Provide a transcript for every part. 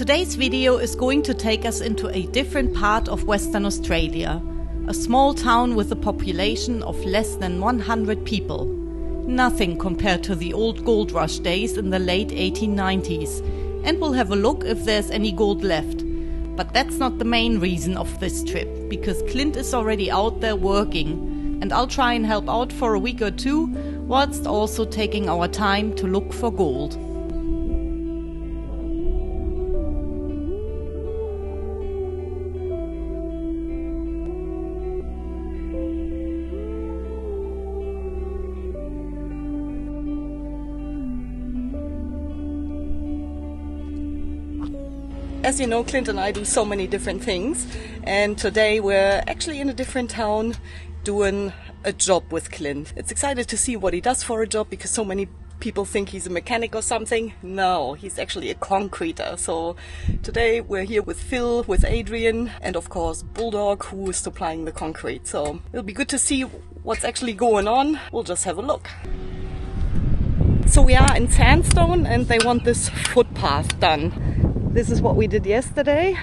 Today's video is going to take us into a different part of Western Australia, a small town with a population of less than 100 people. Nothing compared to the old gold rush days in the late 1890s, and we'll have a look if there's any gold left. But that's not the main reason of this trip, because Clint is already out there working, and I'll try and help out for a week or two, whilst also taking our time to look for gold. As you know, Clint and I do so many different things, and today we're actually in a different town doing a job with Clint. It's excited to see what he does for a job because so many people think he's a mechanic or something. No, he's actually a concreter. So today we're here with Phil, with Adrian, and of course Bulldog, who is supplying the concrete. So it'll be good to see what's actually going on. We'll just have a look. So we are in Sandstone and they want this footpath done. This is what we did yesterday.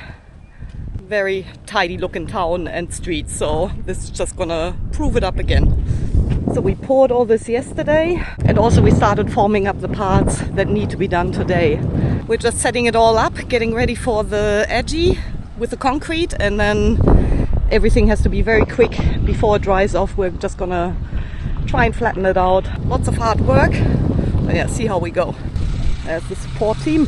Very tidy looking town and streets, so this is just gonna prove it up again. So we poured all this yesterday, and also we started forming up the parts that need to be done today. We're just setting it all up, getting ready for the edgy with the concrete, and then everything has to be very quick before it dries off. We're just gonna try and flatten it out. Lots of hard work, but yeah, see how we go. There's the support team.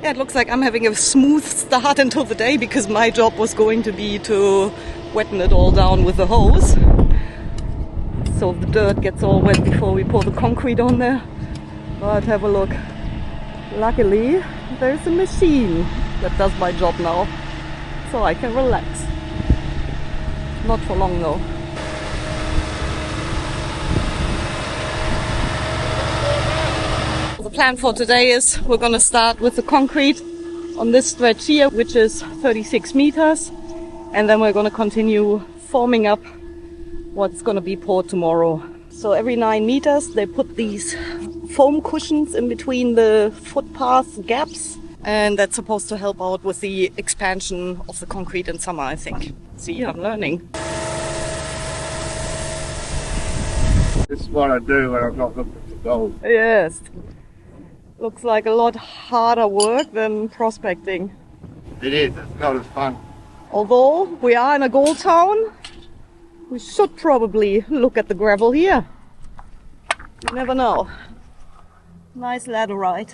Yeah, it looks like I'm having a smooth start into the day because my job was going to be to wetten it all down with the hose. So the dirt gets all wet before we pour the concrete on there. But have a look. Luckily, there's a machine that does my job now, so I can relax. Not for long though. The plan for today is we're going to start with the concrete on this stretch here, which is 36 meters, and then we're going to continue forming up what's going to be poured tomorrow. So every 9 meters they put these foam cushions in between the footpath gaps, and that's supposed to help out with the expansion of the concrete in summer, I think. See, I'm learning. This is what I do when I'm not looking for gold. Yes. Looks like a lot harder work than prospecting. It is, it's not as fun. Although we are in a gold town, we should probably look at the gravel here. You never know. Nice laterite.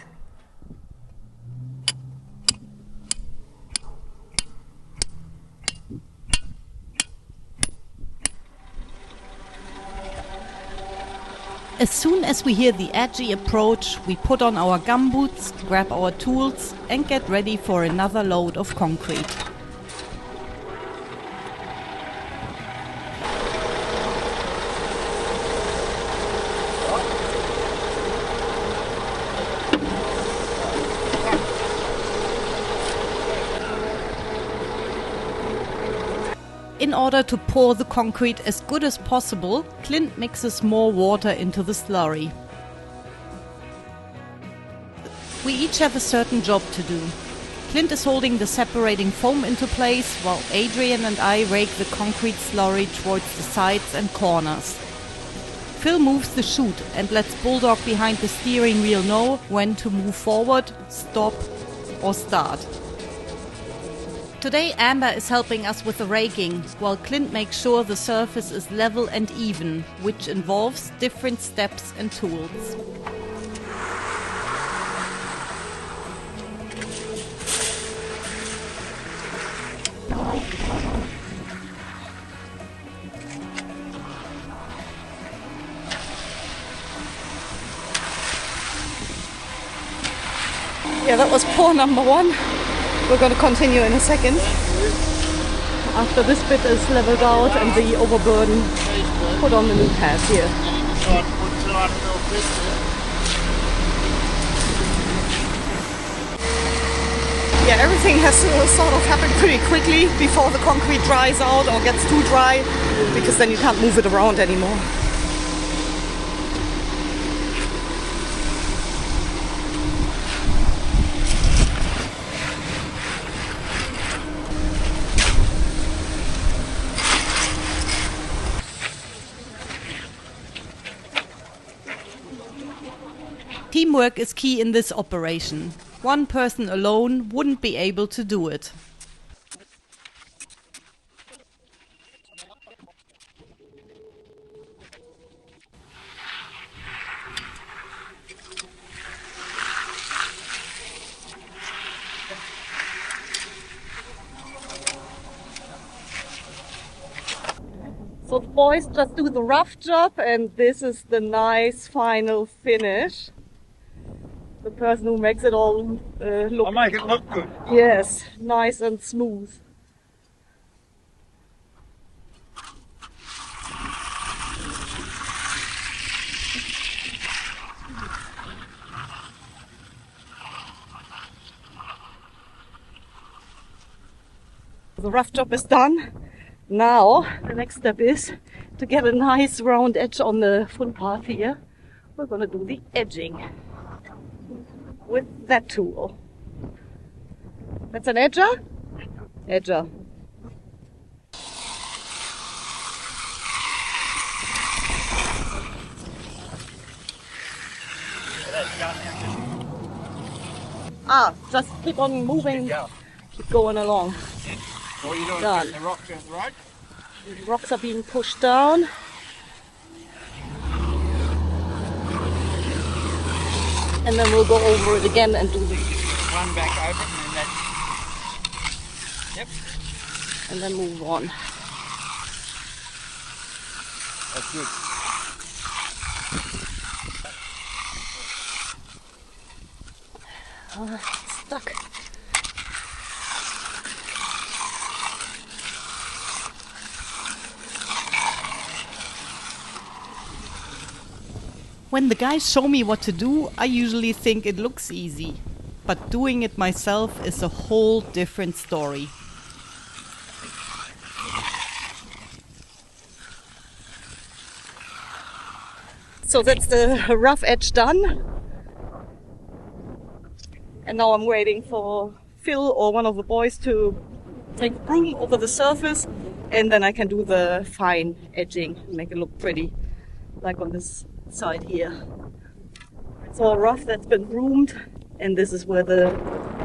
As soon as we hear the edgy approach, we put on our gumboots, grab our tools and get ready for another load of concrete. In order to pour the concrete as good as possible, Clint mixes more water into the slurry. We each have a certain job to do. Clint is holding the separating foam into place, while Adrian and I rake the concrete slurry towards the sides and corners. Phil moves the chute and lets Bulldog behind the steering wheel know when to move forward, stop or start. Today Amber is helping us with the raking, while Clint makes sure the surface is level and even, which involves different steps and tools. Yeah, that was pour number 1. We're going to continue in a second, after this bit is leveled out and the overburden put on the new pad here. Yeah, everything has to sort of happen pretty quickly before the concrete dries out or gets too dry, because then you can't move it around anymore. Teamwork is key in this operation. One person alone wouldn't be able to do it. So the boys just do the rough job, and this is the nice final finish. The person who makes it all look... I make it look good. Yes, nice and smooth. The rough job is done. Now the next step is to get a nice round edge on the footpath here. We're going to do the edging with that tool. That's an edger? Edger. Just keep on moving, keep going along. What are you doing? Done. The rocks out the road? The rocks are being pushed down. And then we'll go over it again and do the... One back over and then that. Yep. And then move on. That's good. It's stuck. When the guys show me what to do, I usually think it looks easy. But doing it myself is a whole different story. So that's the rough edge done. And now I'm waiting for Phil or one of the boys to take a broom over the surface, and then I can do the fine edging and make it look pretty, like on this side here. It's all rough, that's been broomed, and this is where the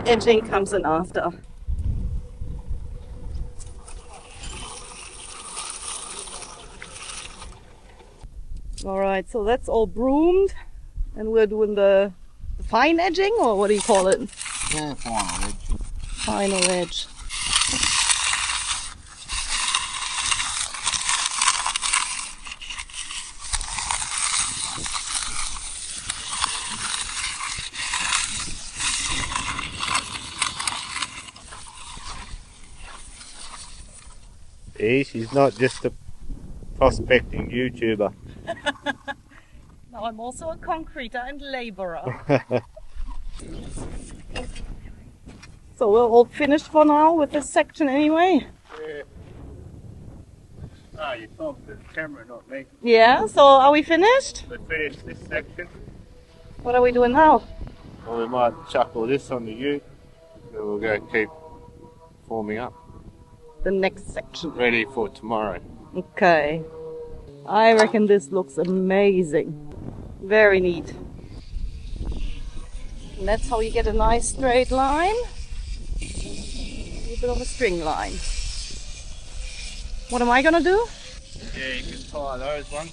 edging comes in after. Alright, so that's all broomed, and we're doing the fine edging, or what do you call it? Yeah, final edge. Final edge. She's not just a prospecting YouTuber. Now I'm also a concreter and labourer. So we're all finished for now with this section anyway. Yeah. Ah, you talked to the camera, not me. Yeah, so are we finished? We finished this section. What are we doing now? Well, we might chuck all this on the ute, then we'll go keep forming up. The next section. Ready for tomorrow. Okay. I reckon this looks amazing. Very neat. And that's how you get a nice straight line. A little bit of a string line. What am I gonna do? Yeah, you can tie those ones.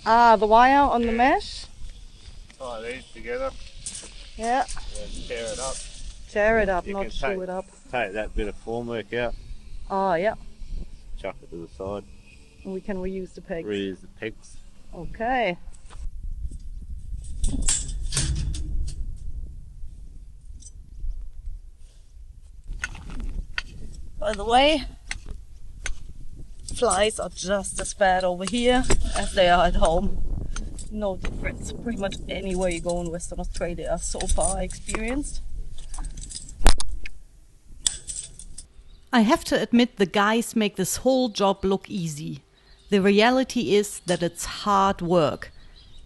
The wire on the mesh. Tie these together. Yeah. Then tear it up. Tear it up, You not can chew it up. Take that bit of formwork out, Oh, yeah. chuck it to the side, And we can reuse the pegs. reuse the pegs. Okay. By the way, flies are just as bad over here as they are at home. No difference. Pretty much anywhere you go in Western Australia so far I experienced. I have to admit the guys make this whole job look easy. The reality is that it's hard work.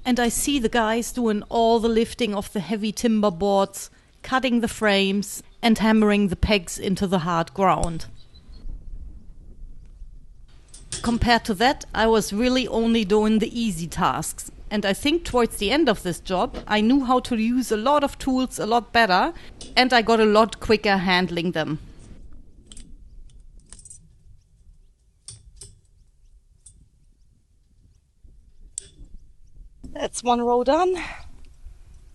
And I see the guys doing all the lifting of the heavy timber boards, cutting the frames and hammering the pegs into the hard ground. Compared to that, I was really only doing the easy tasks. And I think towards the end of this job, I knew how to use a lot of tools a lot better, and I got a lot quicker handling them. That's one row done.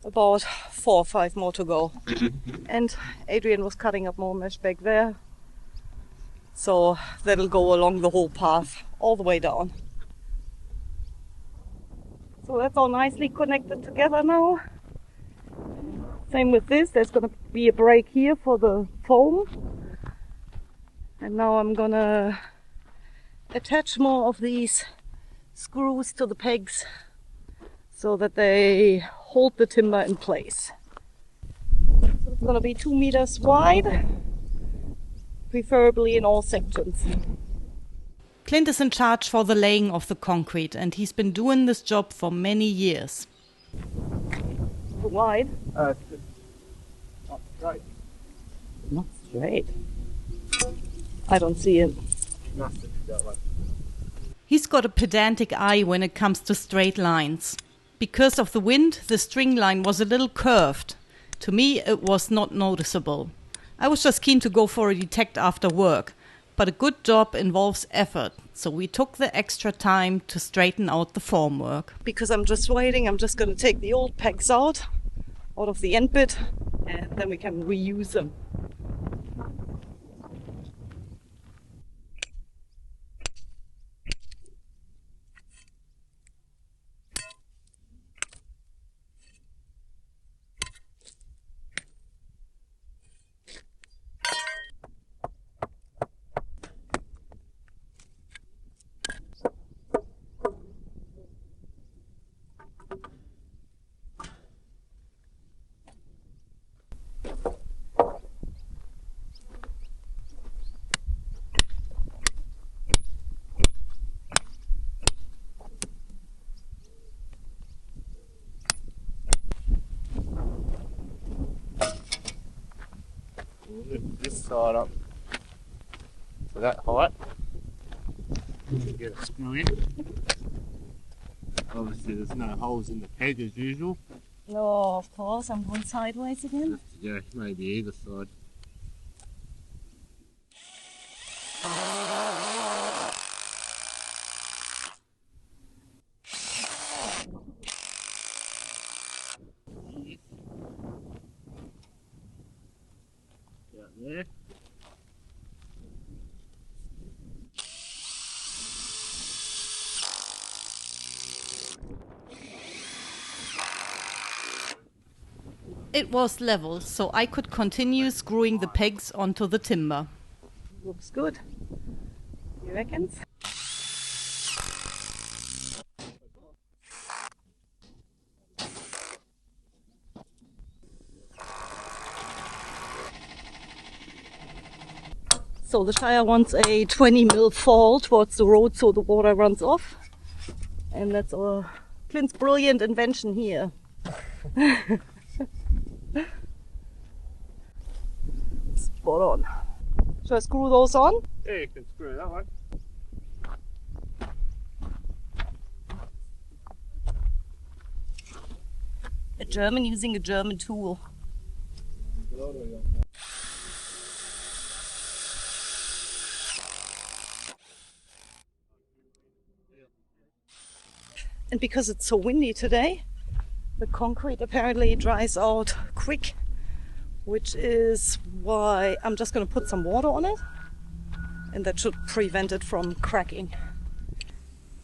About 4 or 5 more to go. And Adrian was cutting up more mesh back there. So that'll go along the whole path, all the way down. So that's all nicely connected together now. Same with this, there's going to be a break here for the foam. And now I'm going to attach more of these screws to the pegs so that they hold the timber in place. So it's going to be 2 meters wide, preferably in all sections. Clint is in charge for the laying of the concrete, and he's been doing this job for many years. Wide? Not straight. Not straight. I don't see it. Must have that one. He's got a pedantic eye when it comes to straight lines. Because of the wind, the string line was a little curved. To me, it was not noticeable. I was just keen to go for a detect after work. But a good job involves effort, so we took the extra time to straighten out the formwork. Because I'm just waiting, I'm just going to take the old pegs out of the end bit, and then we can reuse them. We'll lift this side up to that height. Get a screw in. Obviously there's no holes in the peg as usual. No, of course, I'm going sideways again. Yeah, maybe either side. There. It was level, so I could continue screwing the pegs onto the timber. Looks good. You reckon? So the Shire wants a 20 mil fall towards the road so the water runs off. And that's Clint's brilliant invention here. Spot on. Should I screw those on? Yeah, you can screw that one. A German using a German tool. And because it's so windy today, the concrete apparently dries out quick, which is why I'm just going to put some water on it, and that should prevent it from cracking.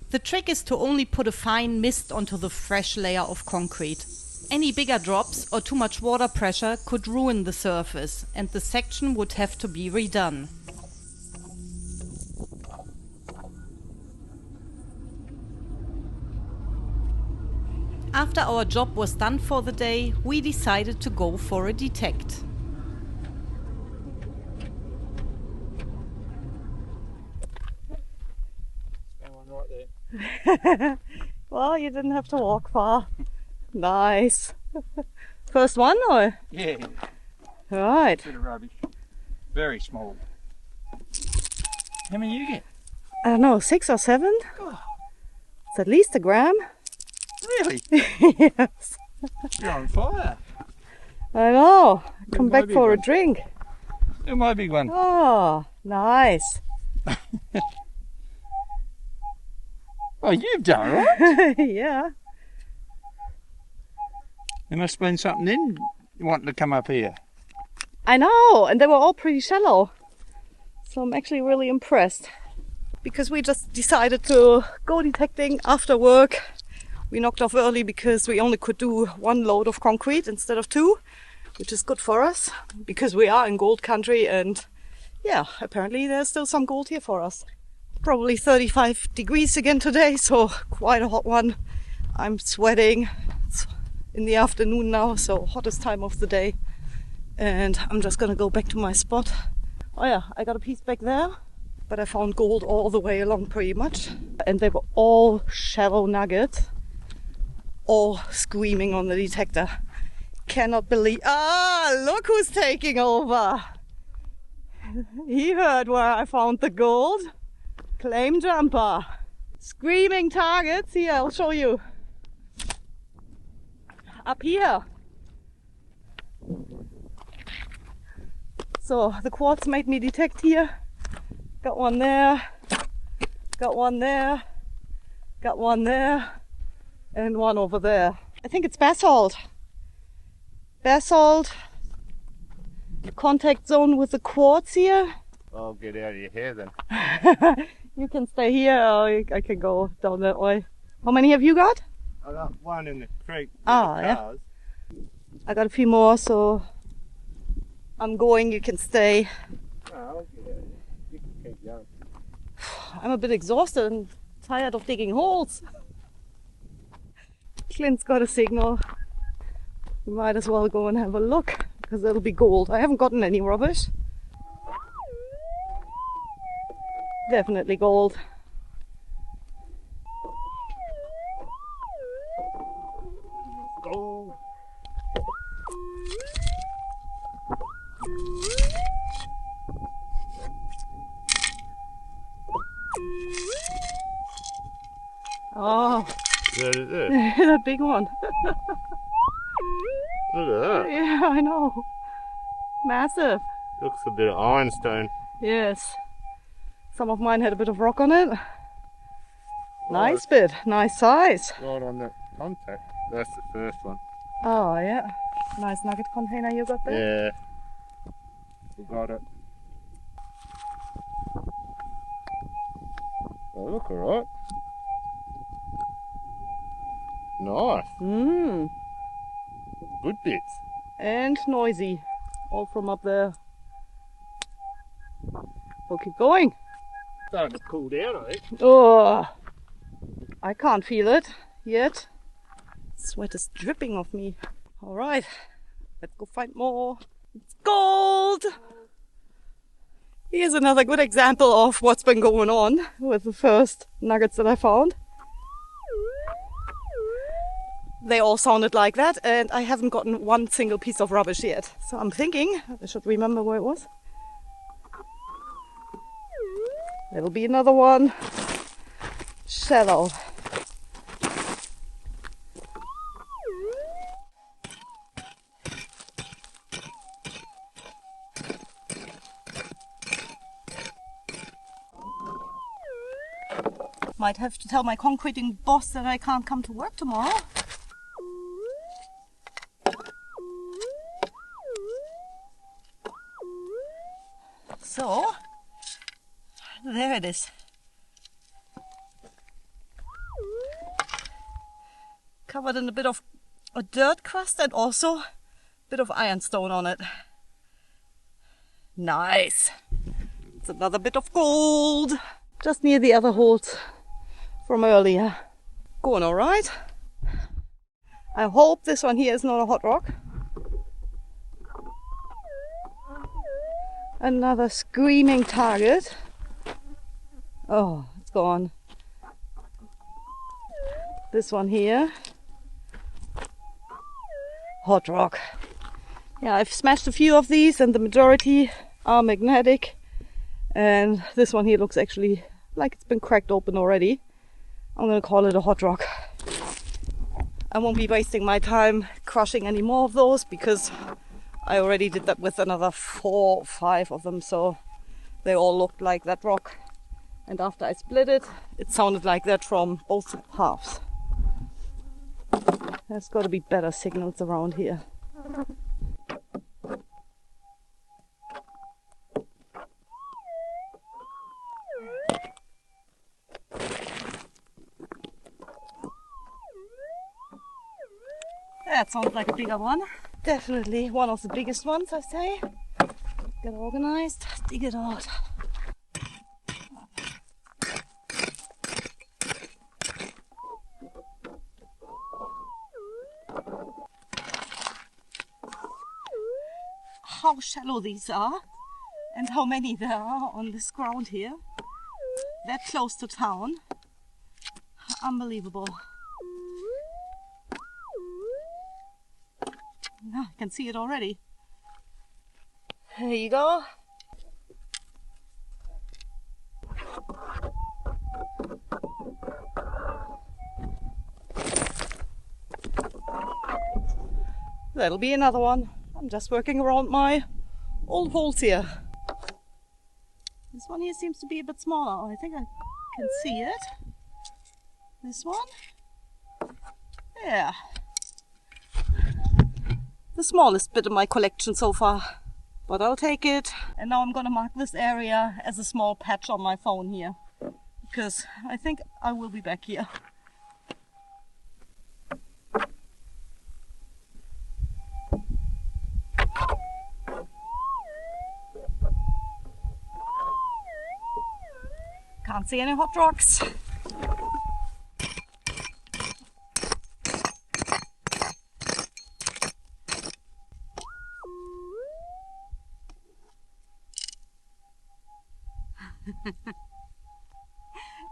The trick is to only put a fine mist onto the fresh layer of concrete. Any bigger drops or too much water pressure could ruin the surface, and the section would have to be redone. After our job was done for the day, we decided to go for a detect. That one right there. Well, you didn't have to walk far. Nice. First one, or? Yeah, Right. bit of rubbish. Very small. How many you get? I don't know, 6 or 7? Oh, It's at least a gram. Really? Yes. You're on fire. I know. Come my back big for a one. drink. You're my big one. Oh, nice. Oh, you've done right. Yeah. There must have been something in wanting to come up here. I know, and they were all pretty shallow. So I'm actually really impressed. Because we just decided to go detecting after work. We knocked off early because we only could do one load of concrete instead of two, which is good for us because we are in gold country, and yeah, apparently there's still some gold here for us. Probably 35 degrees again today, so quite a hot one. I'm sweating. It's in the afternoon now, so hottest time of the day. And I'm just gonna go back to my spot. Oh yeah, I got a piece back there, but I found gold all the way along pretty much. And they were all shallow nuggets, all screaming on the detector. Cannot believe, look who's taking over. He heard where I found the gold. Claim jumper. Screaming targets, here, I'll show you. Up here. So the quartz made me detect here. Got one there, got one there, got one there, and one over there. I think it's basalt. Basalt, contact zone with the quartz here. I'll get out of your hair then. You can stay here, or I can go down that way. How many have you got? I got one in the creek. with Ah, the yeah. cars. I got a few more, so I'm going, you can stay. No, I'll get out of here. You can keep going. I'm a bit exhausted and tired of digging holes. Clint's got a signal. We might as well go and have a look, because it'll be gold. I haven't gotten any rubbish. Definitely gold. Go. Oh, That is it. that big one. Look at that. Yeah, I know. Massive. Looks a bit of ironstone. Yes. Some of mine had a bit of rock on it. Nice bit. Nice size. Right on that contact. That's the first one. Oh, yeah. Nice nugget container you got there. Yeah. We got it. They look alright. Nice. Mmm. Good bits. And noisy. All from up there. We'll keep going. Starting to cool down, I think. Oh, I can't feel it yet. Sweat is dripping off me. All right, let's go find more. It's gold! Here's another good example of what's been going on with the first nuggets that I found. They all sounded like that, and I haven't gotten one single piece of rubbish yet. So I'm thinking I should remember where it was. There'll be another one. Shallow. Might have to tell my concreting boss that I can't come to work tomorrow. So, there it is. Covered in a bit of a dirt crust and also a bit of ironstone on it. Nice. It's another bit of gold. Just near the other holes from earlier. Going all right. I hope this one here is not a hot rock. Another screaming target. Oh, it's gone. This one here. Hot rock. Yeah, I've smashed a few of these and the majority are magnetic. And this one here looks actually like it's been cracked open already. I'm gonna call it a hot rock. I won't be wasting my time crushing any more of those because I already did that with another 4 or 5 of them, so they all looked like that rock. And after I split it, it sounded like that from both halves. There's got to be better signals around here. That sounds like a bigger one. Definitely one of the biggest ones, I say. Get organized, dig it out. How shallow these are and how many there are on this ground here. That close to town. Unbelievable. I can see it already. There you go. That'll be another one. I'm just working around my old holes here. This one here seems to be a bit smaller. I think I can see it. This one? Yeah. The smallest bit of my collection so far. But I'll take it. And now I'm gonna mark this area as a small patch on my phone here. Because I think I will be back here. Can't see any hot rocks.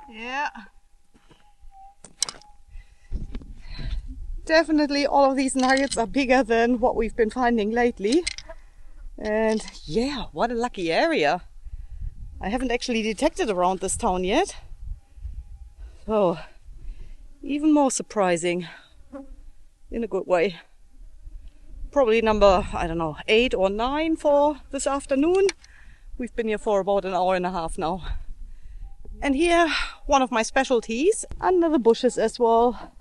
Yeah. Definitely all of these nuggets are bigger than what we've been finding lately. And yeah, what a lucky area. I haven't actually detected around this town yet. So, even more surprising. In a good way. Probably number, I don't know, 8 or 9 for this afternoon. We've been here for about an hour and a half now. And here, one of my specialties, under the bushes as well.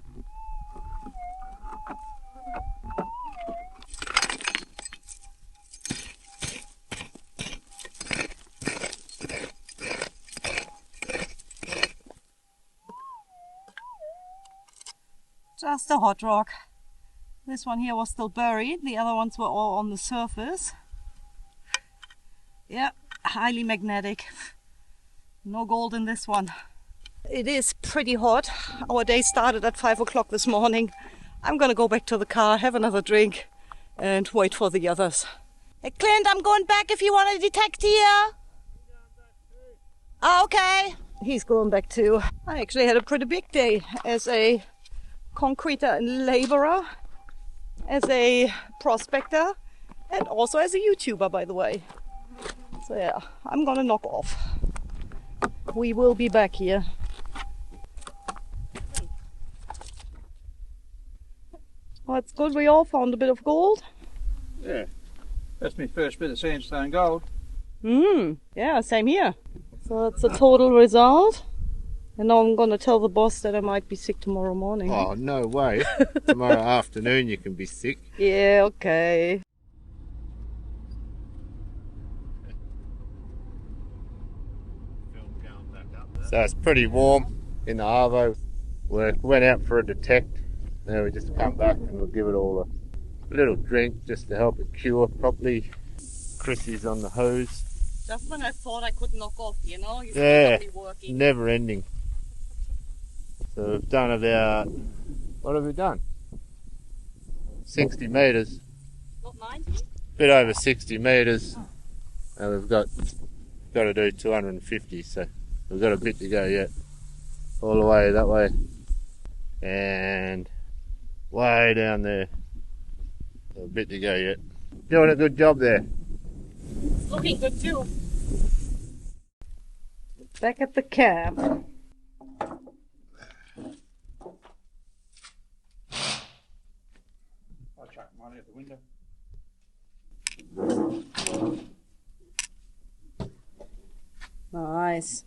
Just a hot rock. This one here was still buried, the other ones were all on the surface. Yeah, highly magnetic. No gold in this one. It is pretty hot. Our day started at 5 o'clock this morning. I'm gonna go back to the car, have another drink and wait for the others. Hey Clint, I'm going back if you want to detect here. Oh, okay. He's going back too. I actually had a pretty big day as a concreter and laborer, as a prospector, and also as a YouTuber, by the way. So yeah, I'm gonna knock off. We will be back here. Well, it's good we all found a bit of gold. Yeah, that's my first bit of sandstone gold. Yeah, same here. So that's the total result. And now I'm gonna tell the boss that I might be sick tomorrow morning. Oh, no way. Tomorrow afternoon you can be sick. Yeah, okay. So it's pretty warm in the arvo. We went out for a detect. Now we just come back and we'll give it all a little drink just to help it cure properly. Chrissy's on the hose. Just when I thought I could knock off, you know? You Yeah, be working. never ending. So we've done about, what have we done? 60 metres. Not 90? Bit over 60 metres. And we've got to do 250, so we've got a bit to go yet. All the way that way. And way down there. A bit to go yet. Doing a good job there. It's looking good too. Back at the camp. One out the window. Nice.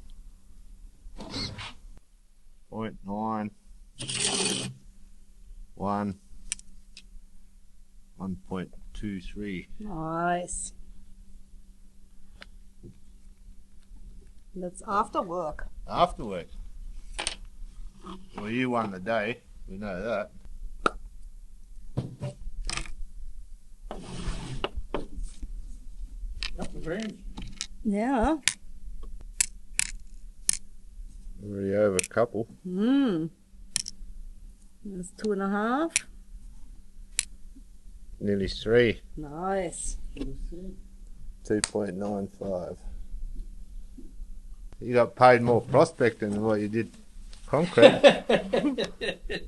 0.9. 1.23. Nice. That's after work. After work. Well, you won the day. We know that. Couple of grams. Yeah. Already over a couple. That's 2.5. Nearly 3. Nice. 2.95. You got paid more prospecting than what you did concrete.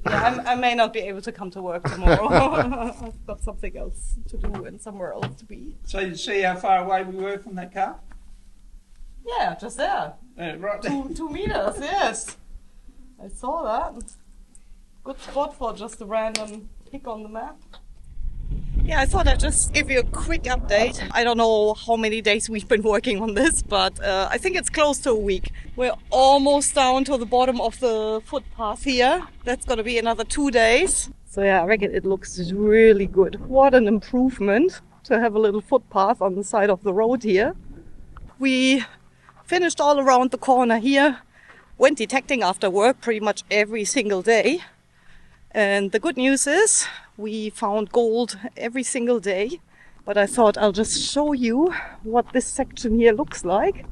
Yeah, I may not be able to come to work tomorrow. I've got something else to do and somewhere else to be. So you see how far away we were from that car? Yeah, just there. Right there. 2 meters, yes. I saw that. Good spot for just a random pick on the map. Yeah, I thought I'd just give you a quick update. I don't know how many days we've been working on this, but I think it's close to a week. We're almost down to the bottom of the footpath here. That's going to be another 2 days. So yeah, I reckon it looks really good. What an improvement to have a little footpath on the side of the road here. We finished all around the corner here. Went detecting after work pretty much every single day. And the good news is we found gold every single day. But I thought I'll just show you what this section here looks like.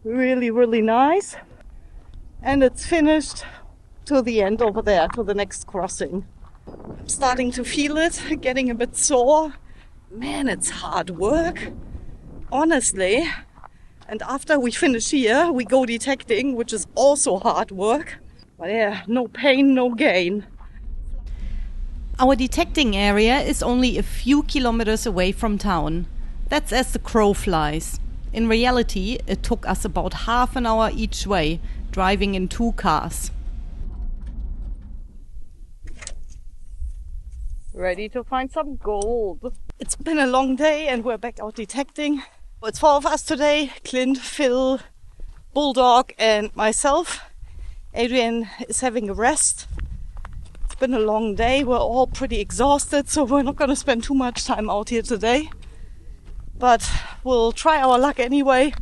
Really, really nice. And it's finished to the end over there, to the next crossing. I'm starting to feel it, getting a bit sore. Man, it's hard work. Honestly. And after we finish here, we go detecting, which is also hard work. But yeah, no pain, no gain. Our detecting area is only a few kilometers away from town. That's as the crow flies. In reality, it took us about half an hour each way, driving in 2 cars. Ready to find some gold. It's been a long day and we're back out detecting. It's 4 of us today. Clint, Phil, Bulldog and myself. Adrian is having a rest. It's been a long day. We're all pretty exhausted, so we're not going to spend too much time out here today. But we'll try our luck anyway.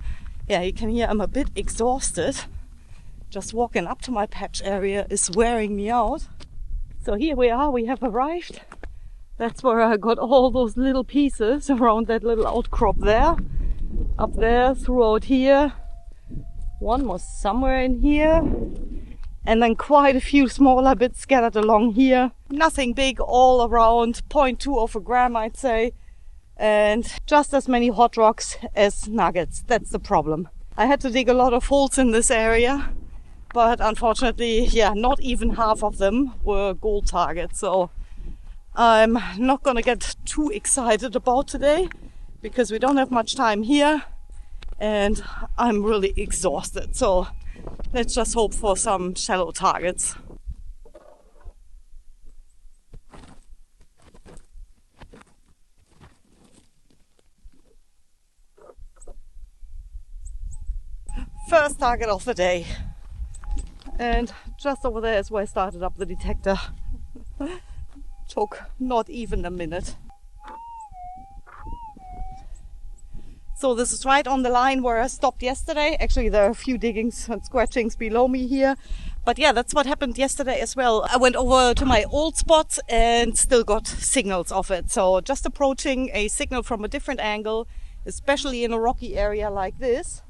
Yeah, you can hear I'm a bit exhausted. Just walking up to my patch area is wearing me out. So here we are, we have arrived. That's where I got all those little pieces around that little outcrop there. Up there, throughout here. One was somewhere in here. And then quite a few smaller bits scattered along here. Nothing big all around, 0.2 of a gram I'd say. And just as many hot rocks as nuggets. That's the problem. I had to dig a lot of holes in this area. But unfortunately, yeah, not even half of them were gold targets. So I'm not gonna get too excited about today because we don't have much time here and I'm really exhausted. So let's just hope for some shallow targets. First target of the day. And just over there is where I started up the detector. Took not even a minute. So this is right on the line where I stopped yesterday. Actually, there are a few diggings and scratchings below me here. But yeah, that's what happened yesterday as well. I went over to my old spot and still got signals of it. So just approaching a signal from a different angle, especially in a rocky area like this,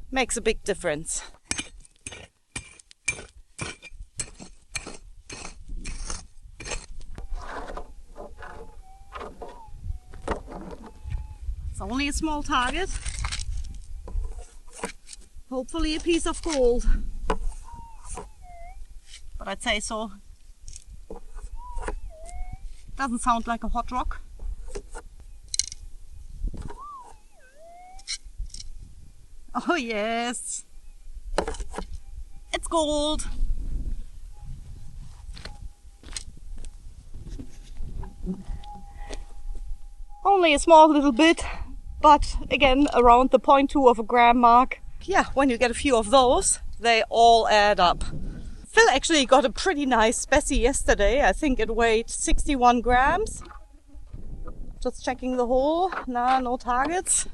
makes a big difference. Only a small target. Hopefully a piece of gold. But I'd say so. Doesn't sound like a hot rock. Oh yes. It's gold. Only a small little bit, but again around the 0.2 of a gram mark. Yeah, when you get a few of those, they all add up. Phil actually got a pretty nice specie yesterday. I think it weighed 61 grams. Just checking the hole. Nah, no targets.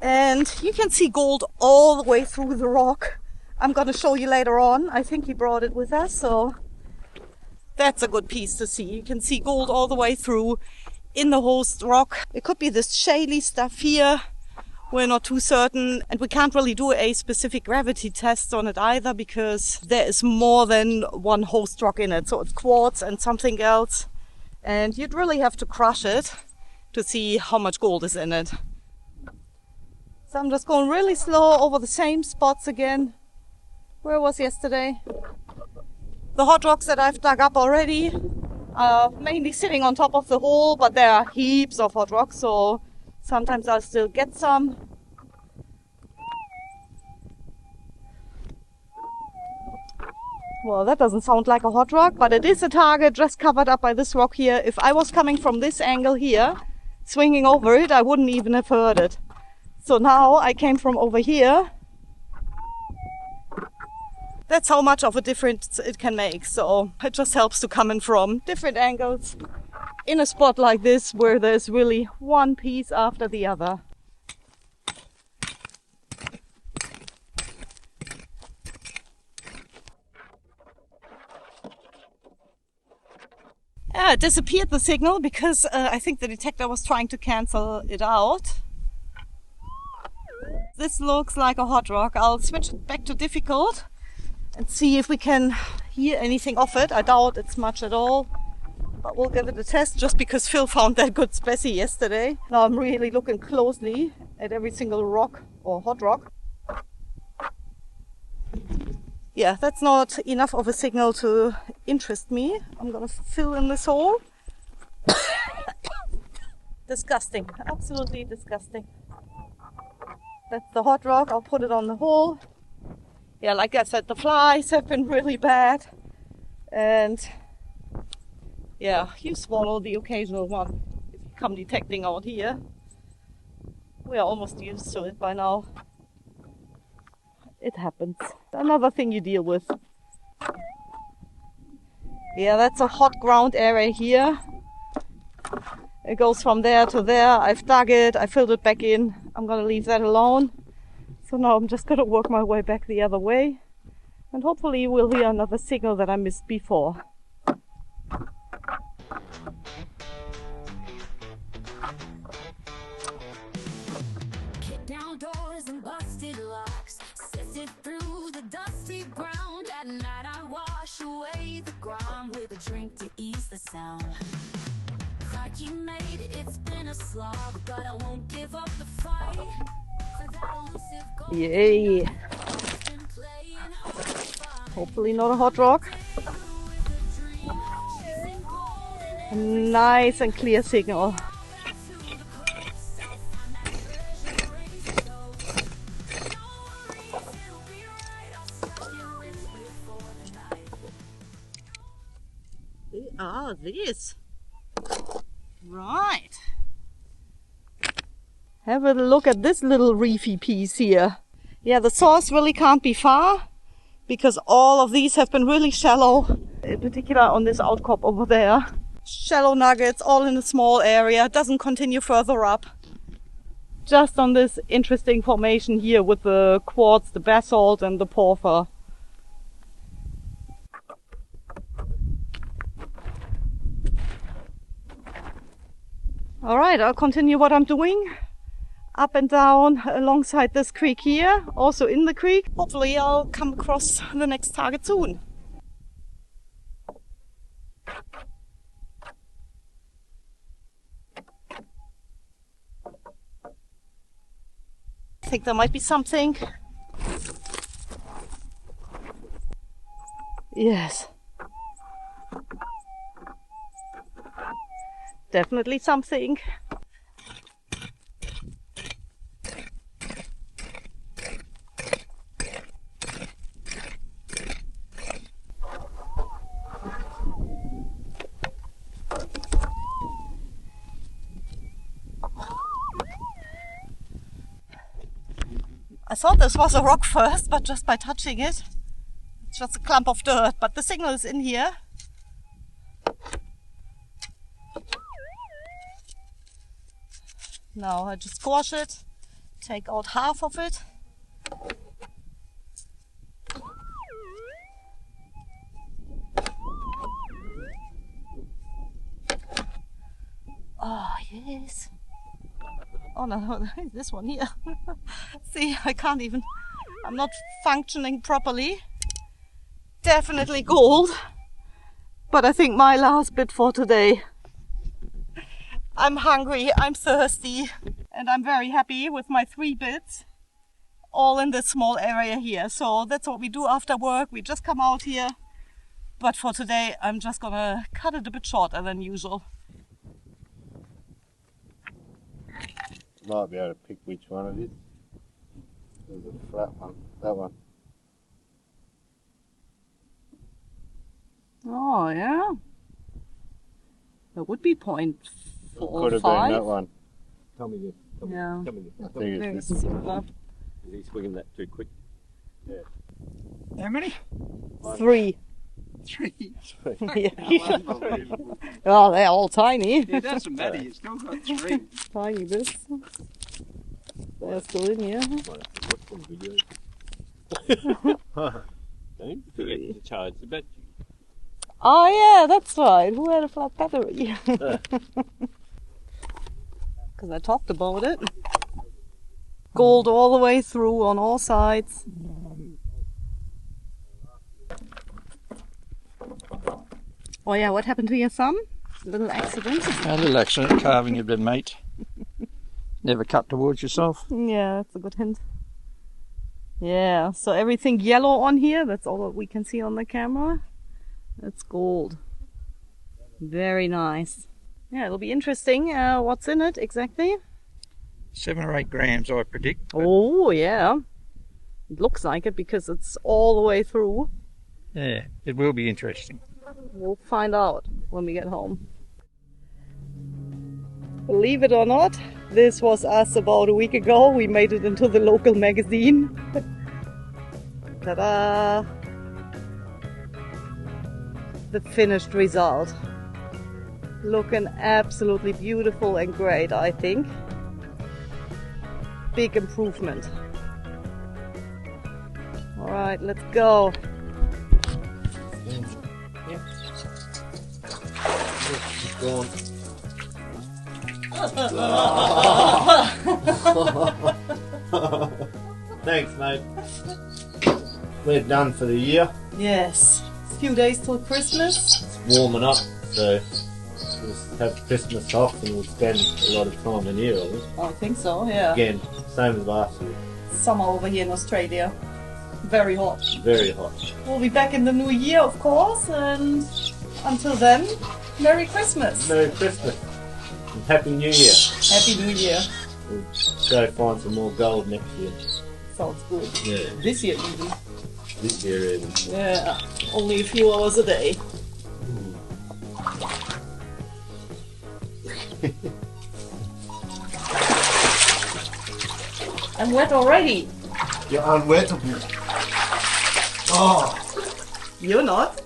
And you can see gold all the way through the rock. I'm gonna show you later on. I think he brought it with us, so that's a good piece to see. You can see gold all the way through in the host rock. It could be this shaly stuff here. We're not too certain, and we can't really do a specific gravity test on it either because there is more than one host rock in it. So it's quartz and something else, and you'd really have to crush it to see how much gold is in it. So I'm just going really slow over the same spots again. Where was yesterday? The hot rocks that I've dug up already are mainly sitting on top of the hole, but there are heaps of hot rocks, so sometimes I'll still get some. Well, that doesn't sound like a hot rock, but it is a target just covered up by this rock here. If I was coming from this angle here, swinging over it, I wouldn't even have heard it. So now I came from over here. That's how much of a difference it can make. So it just helps to come in from different angles in a spot like this where there's really one piece after the other. Yeah, it disappeared, the signal, because I think the detector was trying to cancel it out. This looks like a hot rock. I'll switch it back to difficult and see if we can hear anything off it. I doubt it's much at all, but we'll give it a test just because Phil found that good specie yesterday. Now I'm really looking closely at every single rock or hot rock. Yeah, that's not enough of a signal to interest me. I'm gonna fill in this hole. Disgusting, absolutely disgusting. That's the hot rock. I'll put it on the hole. Yeah, like I said, the flies have been really bad. And yeah, you swallow the occasional one if you come detecting out here. We are almost used to it by now. It happens. Another thing you deal with. Yeah, that's a hot ground area here. It goes from there to there. I've dug it, I filled it back in. I'm gonna leave that alone. So now I'm just gonna work my way back the other way. And hopefully we'll hear another signal that I missed before. Kick down doors and busted locks. Sifted through the dusty ground. At night I wash away the grime with a drink to ease the sound. You made it, it's been a slog, but I won't give up the fight. For that elusive goal. Yay! Hopefully not a hot rock. A nice and clear signal. This. Right. Have a look at this little reefy piece here. Yeah, the source really can't be far because all of these have been really shallow, in particular on this outcrop over there. Shallow nuggets all in a small area, doesn't continue further up. Just on this interesting formation here with the quartz, the basalt and the porphyr. Alright, I'll continue what I'm doing. Up and down alongside this creek here, also in the creek. Hopefully I'll come across the next target soon. I think there might be something. Yes. Definitely something. thought this was a rock first, but just by touching it, it's just a clump of dirt, but the signal is in here. Now I just squash it, take out half of it. Oh, yes. Oh no, this one here. See, I can't even, I'm not functioning properly. Definitely gold. But I think my last bit for today. I'm hungry, I'm thirsty, and I'm very happy with my 3 bits. All in this small area here. So that's what we do after work. We just come out here. But for today, I'm just gonna cut it a bit shorter than usual. Might be able to pick which one it is. There's a flat one. That one. Oh yeah. That would be point Could have been that one. Tell me this. Yeah. Tell me this. I think Very it's this. similar. Is he swinging that too quick? How many? 3. 3. Yeah. Oh, they're all tiny. It doesn't matter, you still got 3. Tiny bits. They're still in here. Might have to watch some videos. Don't forget to charge the battery. Oh yeah, that's right. Who had a flat battery? Because I talked about it. Gold all the way through on all sides. Oh yeah, what happened to your thumb? A little accident? A little accident carving your bit, mate. Never cut towards yourself. Yeah, that's a good hint. Yeah, so everything yellow on here, that's all that we can see on the camera. That's gold. Very nice. Yeah, it'll be interesting what's in it exactly. 7 or 8 grams, I predict. Oh, yeah. It looks like it because it's all the way through. Yeah, it will be interesting. We'll find out when we get home. Believe it or not, this was us about a week ago. We made it into the local magazine. Ta-da! The finished result. Looking absolutely beautiful and great, I think. Big improvement. Alright, let's go. Gone. Thanks, mate. We're done for the year. Yes. A few days till Christmas. It's warming up, so we'll have Christmas off and we'll spend a lot of time in here, I think. I think so, yeah. Again, same as last year. Summer over here in Australia. Very hot. Very hot. We'll be back in the new year, of course, and until then, Merry Christmas. Merry Christmas and Happy New Year. Happy New Year. We'll go find some more gold next year. Sounds good. Yeah, This year even. this year even. Yeah, only a few hours a day. I'm wet already. You're unwettable. Oh. You're not.